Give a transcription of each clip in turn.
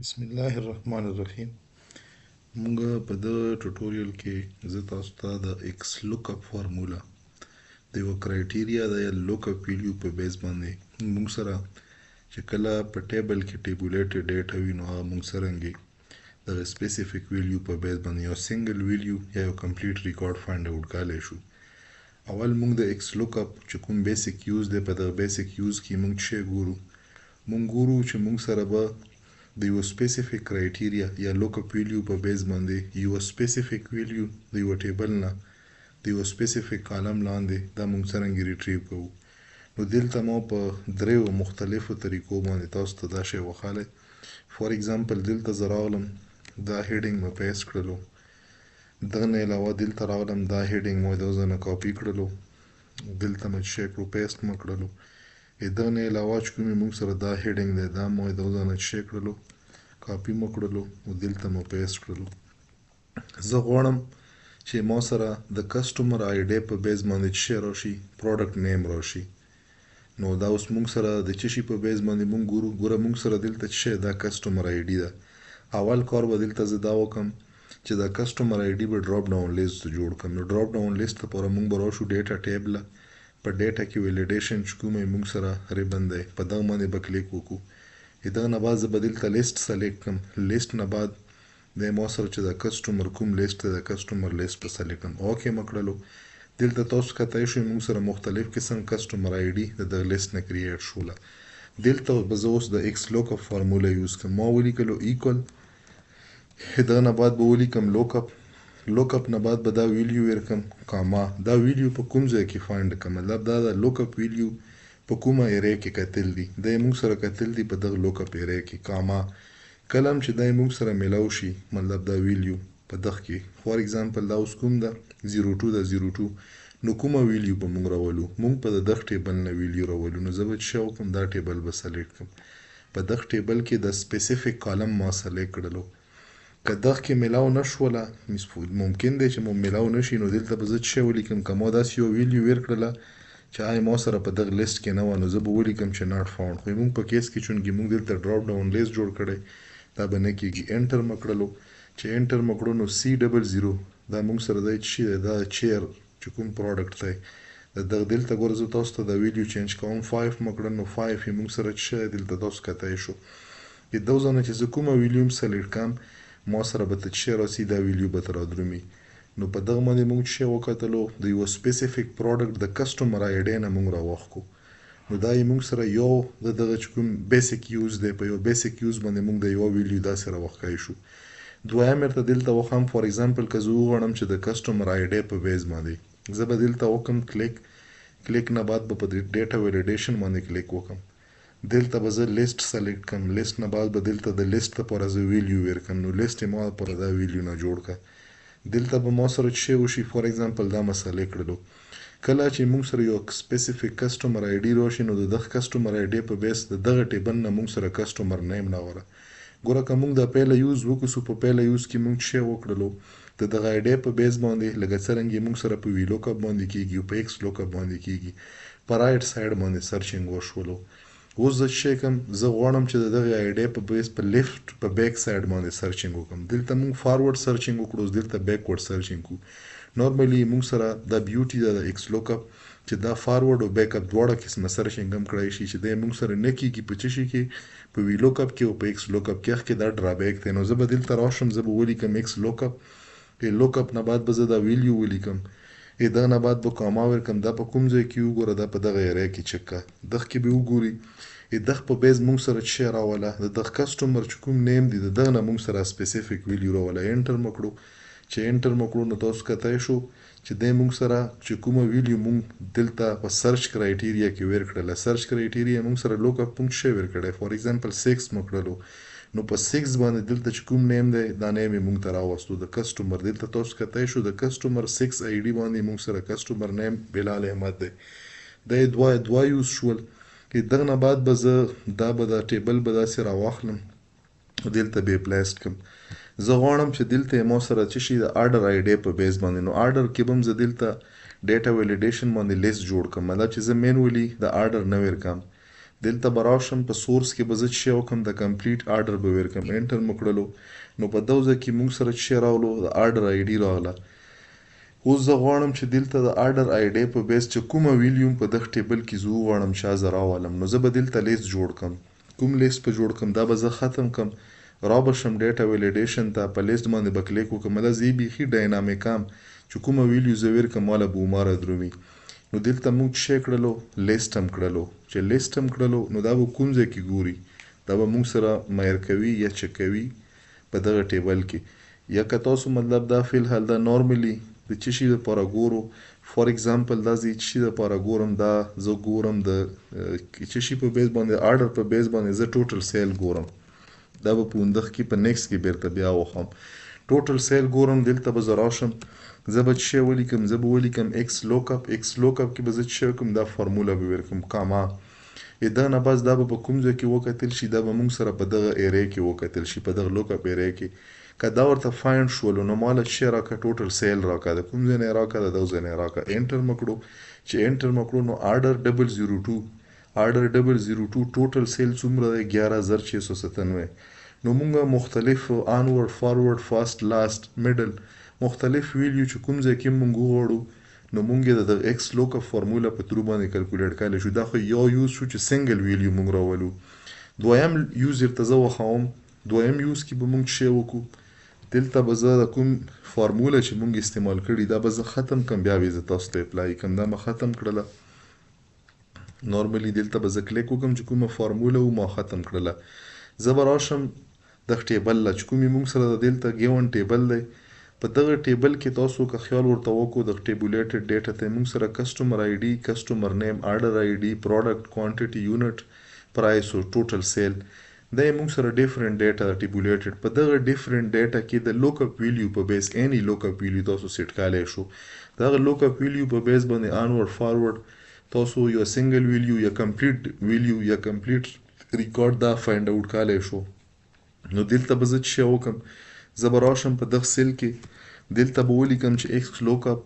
بسم الله الرحمن الرحیم. موږ په دغه ټوټوریل کې زه تاسو ته د ایکس لوکاپ فارمولا د یو کرایټیریا د لوکاپ ویلیو په بیس باندې موږ سره چې کله په ټیبل کې ټیبولیټډ ډیټا وي نو هغه موږ څرنګه د سپیسیفیک ویلیو په بیس باندې یو سنگل ویلیو یا یو کمپلیټ ریکارډ فایند اوټ کولای شو. اول موږ د ایکس لوکاپ چې کوم بیسیک یوز دی په دغه بیسیک یوز کې موږ څه ګورو چې موږ سره به د یو سپیسیفیک کرایټیریا یا لوکاپ ویلیو په بیس باندې یو سپیسیفیک ویلیو د یو ټیبل نه د یو سپیسیفیک کالم لاندې دا موږ څرنګه ریټریو کوو. نو دلته مو په دریو مختلفو طریقو باندې تاسو ته دا شی وښالی. فار ایگزامپل دلته زه راغلم دا هیډینګ مې پیسټ کړلو، دغه نه علاوه دلته راغلم دا هیډینګ مو د ځای نه کاپي کړلو، دلته مې شی کړو پیسټ مې کړلو. دغه نه علاوه چې کومې موږ سره دا هیډینګ دی دا مو د ځای نه شی کړلو، کاپي مو کړلو او دلته مو پیسټ کړلو. زه غواړم چې ما سره د کسټمر آی ډی په بیس باندې څه راشي، پروډکټ نیم راشي. نو دا اوس موږ سره د څه شي په بیس باندې موږ ګوره موږ سره دلته څه دا کسټمر آی ډی ده. اول کار به دلته زه دا وکم چې دا کسټمر آی ډی به ډراپ ډاون لیست جوړ کړم. نو ډراپ ډاون لیست لپاره موږ به راشو ډیټا ټیب له، په ډیټا کې ویلیډیشن چې کومه موږ سره ریبن دی په دغه باندې به کلیک وکړو. دغه نه بعد زه به دلته لیست سلیکټ کړم. لیست نه بعد د ما سره چې د کسټمر کوم لیست دی د کسټمر لیست به سلیکټ کړم. اوکې مې کړلو. دلته تاسو کتای شئ موږ سره مختلف قسم کسټمر آی ډي د دغه لیست نه کریټ شوله. دلته به زه اوس د ایکس لوکاپ فارمولا یوز کړم. ما ولیکلو ایکول، دغه نه بعد به ولیکم لوکاپ، لوکاپ نه بعد به دا ویلیو ورکم کاما. دا ویلیو په کوم ځای کې فایند کړم، مطلب دا د لوکاپ ویلیو په کومه ایریا کې کتل دي، دا موږ سره کتل دي په دغه لوکاپ ایریا کې کاما. کله چې دا موږ سره میلاو شي مطلب دا ویلیو په دغه کې فار ایگزامپل دا اوس کوم ده 02 دا 02 نو کومه ویلیو به موږ راولو، موږ په دغه ټیبل نه ویلیو راولو. نو زه به څه وکړم دا ټیبل به سلیکټ کړم. په دغه ټیبل کې د سپیسیفیک کالم ما سلیکټ کړلو. که دغه کې میلاو نشوله ممکن دی چې مو میلاو نشي، نو دلته به زه څه ولیکم که ما داسې یو ویلیو ورکړله چې آی ما سره په دغه لیست کې نه وه، نو زه به ولیکم چې ناټ فاوند. خو موږ په کیس کې چونکې موږ دلته ډراپ ډاون لیست جوړ کړی دا به نه کېږي. انټر مې کړلو. چې انټر مې کړو نو C00 دا موږ سره دی چې دا چیر چې کوم پروډکټ دی دغه دلته ګوره زه تاسو ته دا ویلیو چینج کوم 5 مې کړل نو 5 یې موږ سره څه دلته تاسو کتای شو. دغه ځای نه چې زه کومه ویلیو هم سلیکټ کړم ما سره به ته څه راسي دا ویلیو به ته رادرومي. نو په دغه باندې موږ څه وکتلو د یو سپیسیفیک پروډکټ د کسټمر آی ډي نه موږ راوښکو. نو دا یې موږ سره یو دغه چې کوم بیسیک یوز دی په یو بیسیک یوز باندې موږ د یو ویلیو داسې راوښکای شو. دویم ورته دلته وخم فار ایگزامپل که زه وغواړم چې د کسټمر آی ډي په بیس باندې زه به دلته وکم کلیک نه بعد به په ډیټا ویلیډیشن باندې کلیک وکم. دلته به زه لیست سلیکټ کړم. لیست نه بعد به دلته د لیست لپاره زه ویلیو ورکړم. نو لیست یې ما لپاره دا ویلیو نه جوړ کړه. دلته به ما سره څه وشي فار ایگزامپل دا مسئله کړلو. کله چې موږ سره یو سپیسیفیک کسټمر آی ډي راشي نو د دغه کسټمر آی ډي په بیس د دغه ټیبل نه موږ سره کسټمر نیم نه وره. ګوره که موږ دا پیله یوز وکړو په پیله یوز کې موږ څه وکړلو د دغه آی ډي په بیس باندې لکه څرنګه موږ سره په وی لوکاپ باندې کیږي او په ایکس لوکاپ باندې کیږي په رایټ سایډ باندې سرچینګ وشولو. اوس زه څه کوم، زه غواړم چې د دغه آی ډي په بیس په لیفت په بیک سایډ باندې سرچینګ وکړم. دلته موږ فارورډ سرچینګ وکړو، دلته بیکورډ سرچینګ کوو. نورمالي موږ سره دا بیوټي ده د ایکس لوکاپ چې دا فارورډ او بیک اپ دواړه قسمه سرچینګ هم کړی شي چې دا موږ سره نه کیږي په څه شي کې په وی لوکاپ کې او په ایکس لوکاپ کې دا ډرابیک دی. نو زه به دلته راشم، زه به ولیکم ایکس لوکاپ، لوکاپ نه بعد به زه دا ویلیو ولیکم، دغه نه بعد به کاما ورکم. دا په کوم ځای کې وګوره دا په دغه ایریا کې چک کا دغه کې به وګوري دغه په بیس موږ سره څه راوله د دغه کسټمر چې کوم نیم دی دغه نه موږ سره سپیسیفیک ویلیو راوله. انټر مکړو. چې انټر مکړو نو تاسو کتای شو چې د موږ سره چې کومه ویلیو موږ دلته په سرچ کرایټیریا کې ورکړله. سرچ کرایټیریا موږ سره لوکاپ موږ څه ورکړی فار ایگزامپل 6 مکړلو. نو په 6 باندې دلته چې کوم نیم دی دا نیم موږ ته راوستو د کسټمر. دلته تاسو کتای شو د کسټمر 6 آی ډي باندې موږ سره کسټمر نیم بلال احمد دی. دا دوه یوز شول. دغه نه بعد به زه دا به دا ټیبل به داسې راواخلم دلته به پلیس کړم. زه غواړم چې دلته ما سره څه شي د آرډر آی ډي په بیس باندې. نو آرډر کې به زه دلته ډیټا ویلیډیشن باندې لیست جوړ کړم، مطلب چې زه مینولی د آرډر نه ورکم. دلته به راشم په سورس کې به زه څه شی وکړم د کمپلیټ آرډر به ورکړم انټر مو کړلو نو په دغه ځای کې موږ سره څه شی راغلو د آرډر آی ډي راغله اوس زه غواړم چې دلته د آرډر آی ډي په بیس چې کومه ویلیوم په دغه ټیبل کې زه وغواړم چې زه راولم نو زه به دلته لیست جوړ کړم کوم لیست به جوړ کړم دا به زه ختم کړم را به شم ډیټا ویلیډیشن ته په لیست باندې به کلیک وکړم دا زه بیخي ډاینامیک ام چې کومه ویلیو زه ورکړم والا به عمره درومي نو دلته موږ څه کړلو لیست هم کړلو چې لیست هم کړلو نو دا به کوم ځای کې ګوري دا به موږ سره مایر کوي یا چک کوي په دغه ټیبل کې یا که تاسو مطلب دا فی الحال دا نارملی د څه شي دپاره ګورو فار ایگزامپل دا زه څه شي دپاره ګورم دا زه ګورم د څه شي په بیس باندې آرډر په بیس باندې زه ټوټل سیل ګورم دا به په اوندخ کې په نیکسټ کې بیرته بیا وخم ټوټل سیل ګورم دلته به زه راشم زه به څه شی ولیکم زه به ولیکم ایکس لوکاپ ایکس لوکاپ کې به زه څه شی وکړم دا فارموله به ورکړم کاما دغه نه بس دا به په کوم ځای کې وکتل شي دا به موږ سره په دغه ایرې کې وکتل شي په دغه لوکاپ ایرې کې که دا ورته فایند شولو نو ماله څه شی راکړه ټوټل سیل راکړه د کوم ځای نه یې راکړه د دغه ځای نه یې راکړه انټر مو کړو چې انټر مو کړو نو آرډر 002 ټوټل سیل څومره دی 11697 نو موږ مختلف آنورډ فارورډ فاست لاست میډل مختلف ویلیو چې کوم ځای کې موږ وغواړو نو موږ د ایکس لوکاپ فارموله په ترو باندې کلکولیټ کولی شو دا خو یو یوز شو چې سنګل ویلیو موږ راولو دویم یوز ورته زه وښایم دویم یوز کې به موږ څه وکړو دلته به زه د کوم فارموله چې موږ استعمال کړي دا به زه ختم کړم بیا به زه تاسو ته اپلای کړم دا ما ختم کړله نارملی دلته به زه کلیک وکړم چې کومه فارموله و ما ختم کړله زه به راشم دغه ټیبل له چې کومې موږ سره د دلته ګیون ټیبل دی په دغه ټیبل کې تاسو که خیال ورته وکړو د ټیبولیټډ ډیټا ته موږ سره کسټمر آی ډي کسټمر نیم آرډر آی ډي پروډکټ کوانټیټي یونټ پرایس او ټوټل سیل دا یې موږ سره ډیفرنٹ ډیټا ټیبولیټډ په دغه ډیفرنٹ ډیټا کې د لوکاپ ویلیو په بیس اینی لوکاپ ویلیو تاسو سیټ کولای شو دغه لوکاپ ویلیو په بیس باندې آنورډ فارورډ تاسو یو سنگل ویلیو یا کمپلیټ ویلیو یا کمپلیټ ریکارډ دا فایند اوټ کولای شو نو دلته به زه څه شی وکړم زه به راشم په دغه سیل کې دلته به ولیکم چې ایکس لوکاپ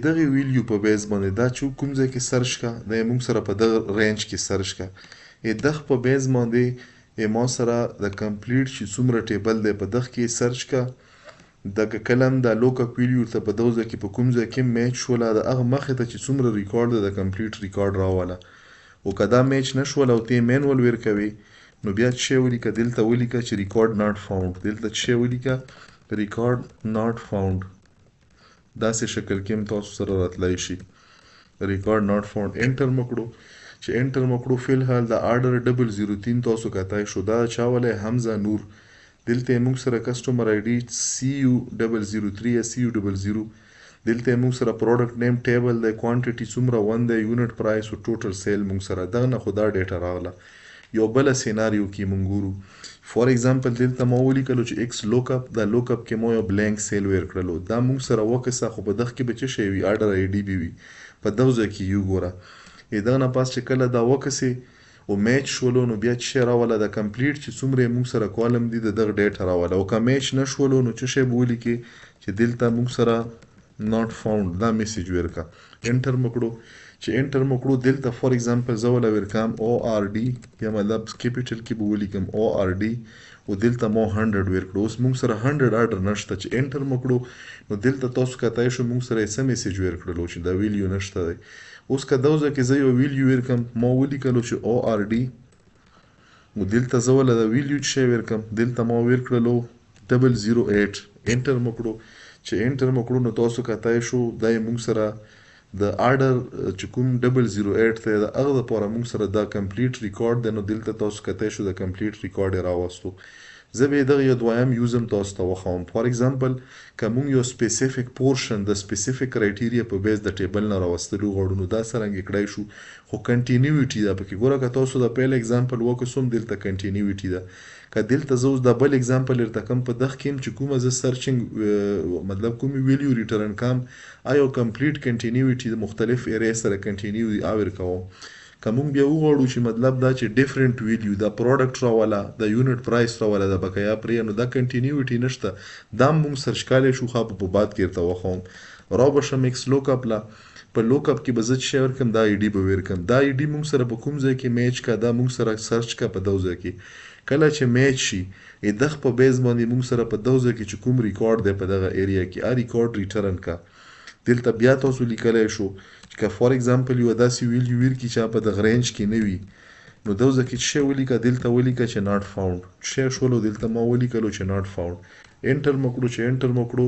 دغه ویلیو په بیس باندې دا چې کوم ځای کې سرچ کا دا موږ سره په دغه رینج کې سرچ کا دغه په بیس باندې ما سره د کمپلیټ چې څومره ټیبل دی په دغه کې سرچ کا دغه کلم د لوکاپ ویلیو ته په دغه ځای کې په کوم ځای کې میچ شوله د هغه مخې ته چې څومره ریکارډ دی د کمپلیټ ریکارډ راوله او که دا میچ نه شوله او ته مینول ورکوي نو بیا څه شی ولیکه دلته ولیکه چې ریکارډ ناټ فاوند دلته څه شی ولیکه ریکارډ ناټ فاوند داسې شکل کې هم تاسو سره راتلی شي ریکارډ ناټ فاوند انټر مو کړو چې انټر مو کړو فی الحال د آرډر 003 تاسو کتای شو دا چا ولی حمزه نور دلته موږ سره کسټمر آی ډي CU003 یا CU00 دلته موږ سره پروډکټ نیم ټیبل دی کوانټیټي څومره 1 دی یونټ پرایس او ټوټل سیل موږ سره دغه نه خو دا ډیټا راغله یو بل سیناریو کې موږ ګورو فار ایگزامپل دلته ما ولیکلو چې ایکس لوکاپ دا لوکاپ کې مو یو بلانک سیل ورکړلو دا موږ سره وکړه خو په دغه کې به څه شی وي آرډر آی ډي به وي په دغه ځای کې یو ګوره دغه نه پاس چې کله دا وکسي او میچ شولو نو بیا څه راوله د کمپلیټ چې څومره موږ سره کالم دي د دغه ډیټا راوله او که میچ نه شولو نو څه شی به ولیکي چې دلته موږ سره ناټ فاوند دا میسیج ورکا انټر مو کړو چې انټر مو کړو دلته فار ایگزامپل زه ولا ورکام او آر ډي یا مطلب کیپیټل کې به ولیکم او آر ډي او دلته مو 100 ورکړو اوس موږ سره 100 آرډر نشته چې انټر مو کړو نو دلته تاسو کتای شو موږ سره یې میسیج ورکړلو چې دا ویلیو نشته دی اوس که دوزه کې زه یو ویلیو ورکم ما ولیکلو چې او آر ډي او دلته زه ولا د ویلیو څه ورکم دلته ما ورکړلو 008 انټر مو کړو چې انټر مو کړو نو تاسو کتای شو دا موږ سره د آرډر چې کوم 008 ته د هغه لپاره موږ سره دا کمپلیټ ریکارډ دی نو دلته تاسو کتای شو د کمپلیټ ریکارډ راوستو زه به دغه یو دویم یوزم تاسو ته وښایم فار ایگزامپل که موږ یو سپیسیفیک پورشن د سپیسیفیک کرایټیریا په بیس د ټیبل نه راوستلو غواړو نو دا څرنګه کړای شو خو کنټینیوټي ده پکې ګوره که تاسو د پیل ایگزامپل وکړو دلته کنټینیوټي ده که دلته زه اوس د بل ایگزامپل درته کوم په دغه کې چې کومه زه سرچینګ مطلب کومې ویلیو ریټرن کوم آیا کمپلیټ کنټینیوټي د مختلف ایریا سره کنټینیو آور کوم که موږ بیا وغواړو چې مطلب دا چې ډیفرنٹ ویلیو دا پروډکټ راوله د یونټ پرایس راوله د بقایا پرې نو دا کنټینیوټي نشته دا موږ سرچ کولی شو خو په بعد کې ورته وښایم را به شم ایکس لوکاپ له په لوکاپ کې به زه څه شی ورکړم دا آی ډي به ورکړم دا آی ډي موږ سره په کوم ځای کې میچ کا دا موږ سره سرچ کا په دغه ځای کې کله چې میچ شي دغه په بیس باندې موږ سره په دغه ځای کې چې کوم ریکارډ دی په دغه ایریا کې ریکارډ ریټرن کا دلته بیا تاسو لیکلی شو چې فار ایگزامپل یو داسې ویلیو ورکړي چې په دغه رینج کې نه وي نو دغه کې څه ولیکه دلته ولیکه چې ناٹ فاوند څه شولو دلته ما ولیکلو چې ناٹ فاوند انټر مکړو چې انټر مکړو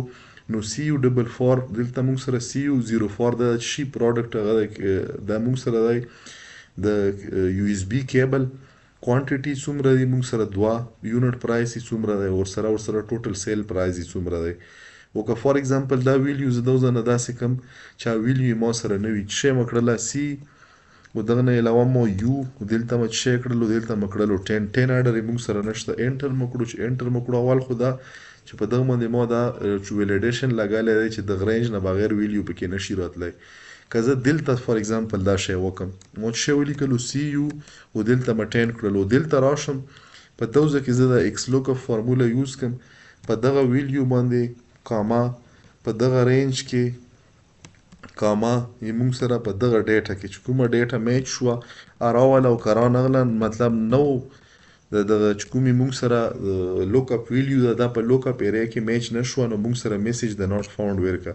نو سی یو ډبل 4 دلته موږ سره سی یو 04 د شي پروډکټ هغه د موږ سره دی د یو اس بي کیبل کوانټیټي څومره دی موږ سره 2 یونټ پرایس څومره دی او سره ټوټل سیل پرایس څومره دی وکه فار ایگزامپل دا ویلیو زه دوزه نه داسې کم چې ویلیو ما سره نه وي چې مکړله سی و دغه نه علاوه مو یو دلته م چې کړلو دلته مکړلو 10 اډر موږ سره نشته انټر مکړو چې انټر مکړو اول خدا چې په دغه باندې ما دا ویلیډیشن لګالې دی چې د رینج نه بغیر ویلیو پکې نشي راتلی که زه دلته فار ایگزامپل دا شی وکم مو چې ولیکلو سی یو و دلته م 10 کړلو دلته راشم په دوزه کې زه د ایکس لوکاپ فارموله یوز کم په دغه ویلیو باندې کاما په دغه رینج کې کاما موږ سره په دغه ډیټا کې چې کومه ډیټا میچ شوه راوله او که رانغله مطلب نو دغه چې کومې موږ سره لوکاپ ویلیو ده دا په لوکاپ ایریا کې میچ نه شوه نو موږ سره میسیج د ناٹ فاوند ورکړه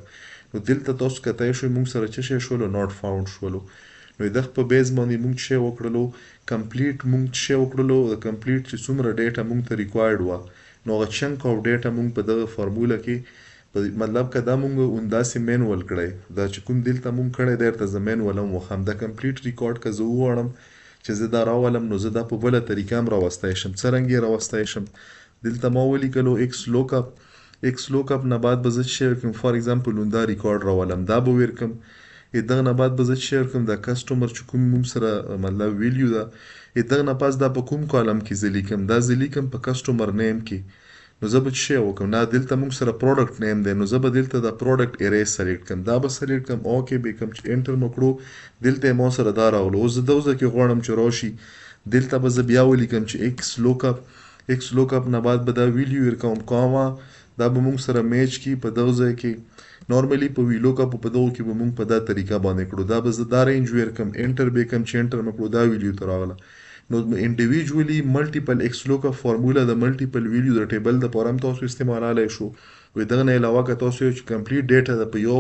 نو دلته تاسو کتای شئ موږ سره څه شی شولو ناٹ فاوند شولو نو دغه په بیس باندې موږ څه وکړلو کمپلیټ موږ څه وکړلو د کمپلیټ چې څومره ډیټا موږ ته ریکوایرډ وه نو هغه چنک اف ډیټا موږ په دغه فارموله کې مطلب که دا مونږ انداسې مینول کړی دا چې کوم دلته مونږ کړی دی درته زه مینول هم وښم دا کمپلیټ ریکارډ که زه وغواړم چې زه دا راولم نو زه دا په بله طریقه هم راوستی شم څرنګه یې راوستی شم دلته ما ولیکلو ایکس لوکاپ نه بعد به زه څه شی ورکړم فار ایگزامپل دا ریکارډ راولم دا به ورکړم دغه نه بعد به زه څه شی ورکړم دا کسټمر چې کوم مونږ سره مطلب ویلیو ده دغه نه پس دا په کوم کالم کې زه لیکم دا زه لیکم په کسټمر نیم کې نو زه به څه شی وکړم نه دلته موږ سره پروډکټ نیم دی نو زه به دلته د پروډکټ ایرې سلیکټ کړم دا به سلیکټ کړم اوکې به کوم چې انټر مو کړو دلته یې ما سره دا راغلو اوس زه دغه کې غواړم چې راشي دلته به زه بیا ولیکم چې ایکس لوکاپ نه بعد به دا ویلیو ورکوم کاما دا به موږ سره میچ کی په دغه ځای کې نورمالي په وی لوکاپ په دغه کې به موږ په دا طریقه باندې کړو دا به زه دا رینج ورکم انټر به کوم چې انټر مو کړو دا ویلیو ته راغله نو انډیویجوالي ملټیپل ایکس لوکاپ فارموله د ملټیپل ویلیو د ټیبل د پاره هم تاسو استعمالولای شو وې دغه نه علاوه که تاسو چې کمپلیټ ډیټا د په یو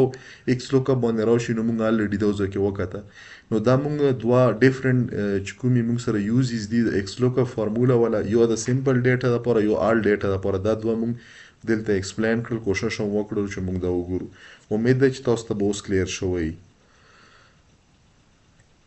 ایکس لوکاپ باندې راشي نو موږ الریډي دوزه کې وکړه نو دا موږ دوا ډیفرنٹ چې کومې موږ سره یوزز دي د ایکس لوکاپ فارموله ولا یو د سمپل ډیټا لپاره یو آل ډیټا لپاره دا دوا موږ دلته ایکسپلین کړل کوشش هم وکړو چې موږ دا وګورو امید ده چې تاسو ته به اوس کلیر شوی